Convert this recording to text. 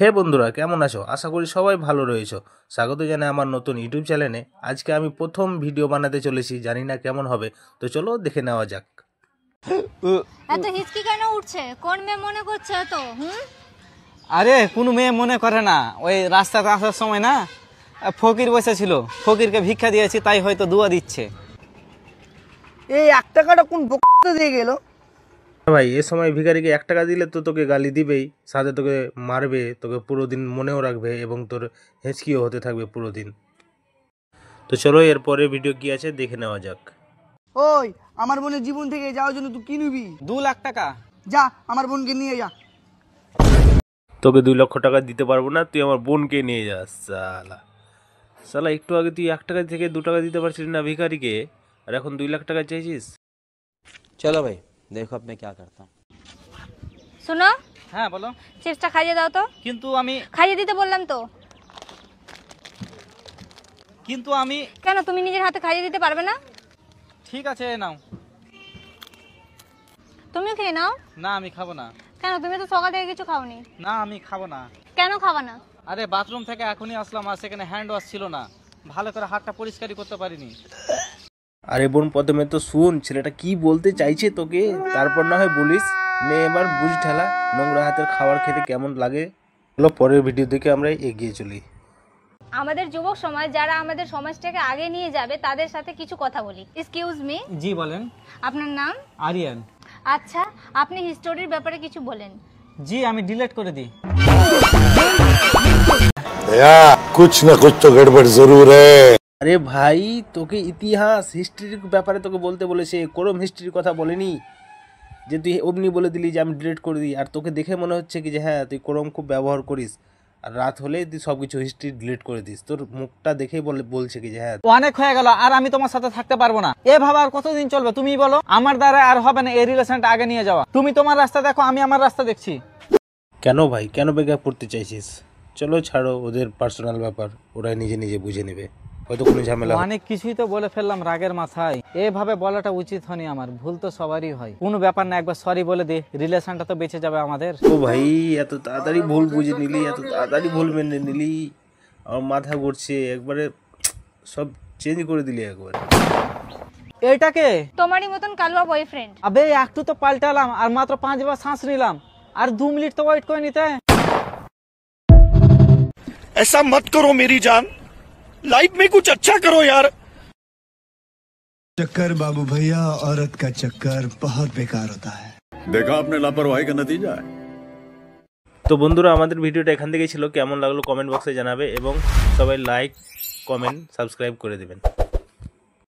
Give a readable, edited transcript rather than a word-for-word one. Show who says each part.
Speaker 1: হে বন্ধুরা, কেমন আছো? আশা করি সবাই ভালো রয়েছো। স্বাগত জানাই আমার নতুন ইউটিউব চ্যানেলে। আজকে আমি প্রথম ভিডিও বানাতে চলেছি, জানি না কেমন হবে, তো চলো দেখে নেওয়া যাক।
Speaker 2: এত হিচকি কেন উঠছে? কোন মেয়ে মনে করছে এত?
Speaker 3: আরে কোনো মেয়ে মনে করে না, ওই রাস্তাতে আসার সময় না ফকির বসেছিল, ফকিরকে ভিক্ষা দিয়েছি, তাই হয়তো দুয়া দিচ্ছে।
Speaker 4: এই 1 টাকাটা কোন বক্তা দিয়ে গেল?
Speaker 1: ভাই, এ সময় ভিখারিকে 1 টাকা দিলে তো তোকে গালি দিবেই, সাথে তোকে মারবে, তোকে পুরো দিন মনেও রাখবে এবং তোর হেঁচকিও হতে থাকবে পুরো দিন। তো চলো এরপরে ভিডিও কি আছে দেখে নেওয়া যাক।
Speaker 4: ওই আমার বোনের জীবন থেকে যাওয়ার জন্য তুই কি নিবি?
Speaker 3: 2 লাখ টাকা।
Speaker 4: যা আমার বোনকে নিয়ে যা।
Speaker 1: তোকে 2 লক্ষ টাকা দিতে পারবো না, তুই আমার বোনকে নিয়ে যাস। সালা সালা, একটু আগে তুই 1 টাকা থেকে 2 টাকা দিতে পারছিস না ভিখারিকে, আর এখন 2 লাখ টাকা চাইছিস?
Speaker 5: चलो भाई देखो अब मैं क्या करता हूँ।
Speaker 2: শোনো,
Speaker 3: হ্যাঁ বলো।
Speaker 2: চিপসটা খাইয়ে দাও তো।
Speaker 3: কিন্তু আমি
Speaker 2: খাইয়ে দিতে বললাম তো। কেন তুমি নিজের হাতে খাইয়ে দিতে পারবে না?
Speaker 3: ঠিক আছে নাও।
Speaker 2: তুমিও খেয়ে নাও।
Speaker 3: না আমি খাবো না।
Speaker 2: কেন, তুমি তো সকাল থেকে কিছু খাওনি।
Speaker 3: না আমি খাবো না।
Speaker 2: কেন খাবা না?
Speaker 3: আরে বাথরুম থেকে এখনই আসলাম, আর সেখানে হ্যান্ড ওয়াশ ছিল না, ভালো করে হাতটা পরিষ্কারই করতে পারিনি।
Speaker 1: আরে বোন, প্রথমে তো শুন ছেলেটা কি বলতে চাইছে তোকে, তারপর না হয় বলিস। নে এবার বুঝ ঠেলা, নোংরা হাতের খাবার খেতে কেমন লাগে। চলো পরের ভিডিও দেখে আমরা এগিয়ে চলি।
Speaker 2: আমাদের যুবক সমাজ যারা আমাদের সমাজটাকে আগে নিয়ে যাবে তাদের সাথে কিছু কথা বলি। এক্সকিউজ মি,
Speaker 3: জি বলেন।
Speaker 2: আপনার নাম?
Speaker 3: আরিয়ান।
Speaker 2: আচ্ছা, আপনি হিস্টোরির ব্যাপারে কিছু বলেন।
Speaker 3: জি আমি ডিলিট করে দিই।
Speaker 6: कुछ न कुछ तो गड़बड़ जरूर है।
Speaker 1: আরে ভাই, তোকে ইতিহাস হিস্ট্রির ব্যাপারে তোকে বলতে বলেছে, কোরম হিস্ট্রির কথা বলেনি যে তুই অমনি বলে দিলি যে আমি ডিলিট করে দিই। আর তোকে দেখে মনে হচ্ছে কি যে হ্যাঁ তুই কোরম খুব ব্যবহার করিস, আর রাত হলে তুই সব কিছু হিস্ট্রি ডিলিট করে দিস। তোর মুখটা দেখেই বলছে কি যে হ্যাঁ।
Speaker 3: অনেক হয়ে গেল, আর আমি তোমার সাথে থাকতে পারবো না। এভাবে আর কতদিন চলবে তুমি বলো? আমার দ্বারা আর হবে না এই রিলেশনটা আগে নিয়ে যাওয়া। তুমি তোমার রাস্তা দেখো, আমি আমার রাস্তা দেখছি।
Speaker 1: কেন ভাই, কেন ব্রেকআপ করতে চাইছিস? চলো ছাড়ো, ওদের পার্সোনাল ব্যাপার, ওরা নিজে নিজে বুঝে নেবে, হয়তো কোনো ঝামেলা।
Speaker 3: অনেক কিছুই তো বলে ফেললাম রাগের মাথায়, এভাবে বলাটা উচিত হয়নি আমার, ভুল তো সবারই হয়। কোনো ব্যাপার না, একবার সরি বলে দে, রিলেশনটা তো বেঁচে যাবে আমাদের।
Speaker 1: ও ভাই, এত তাড়াতাড়ি ভুল বুঝে নিলি, এত তাড়াতাড়ি ভুল মেনে নিলি, আমার মাথা ঘুরছে, একবারে সব চেঞ্জ করে দিলি একবার।
Speaker 3: এটাকে
Speaker 2: তোমারই মতন কালুয়া বয়ফ্রেন্ড।
Speaker 3: আবে একটু তো পাল্টালাম, আর মাত্র 5 বার শ্বাস নিলাম, আর 2 মিনিট তো ওয়েট করে নিতে।
Speaker 6: ऐसा मत करो मेरी जान, लाइफ में कुछ अच्छा करो यार।
Speaker 7: चक्कर बाबू भैया, औरत का चक्कर बहुत बेकार होता है।
Speaker 6: देखा आपने लापरवाही का नतीजा है।
Speaker 1: তো বন্ধুরা, আমাদের ভিডিওটা এখান থেকেই ছিল। কেমন লাগলো কমেন্ট বক্সে জানাবে এবং সবাই লাইক, কমেন্ট, সাবস্ক্রাইব করে দেবেন।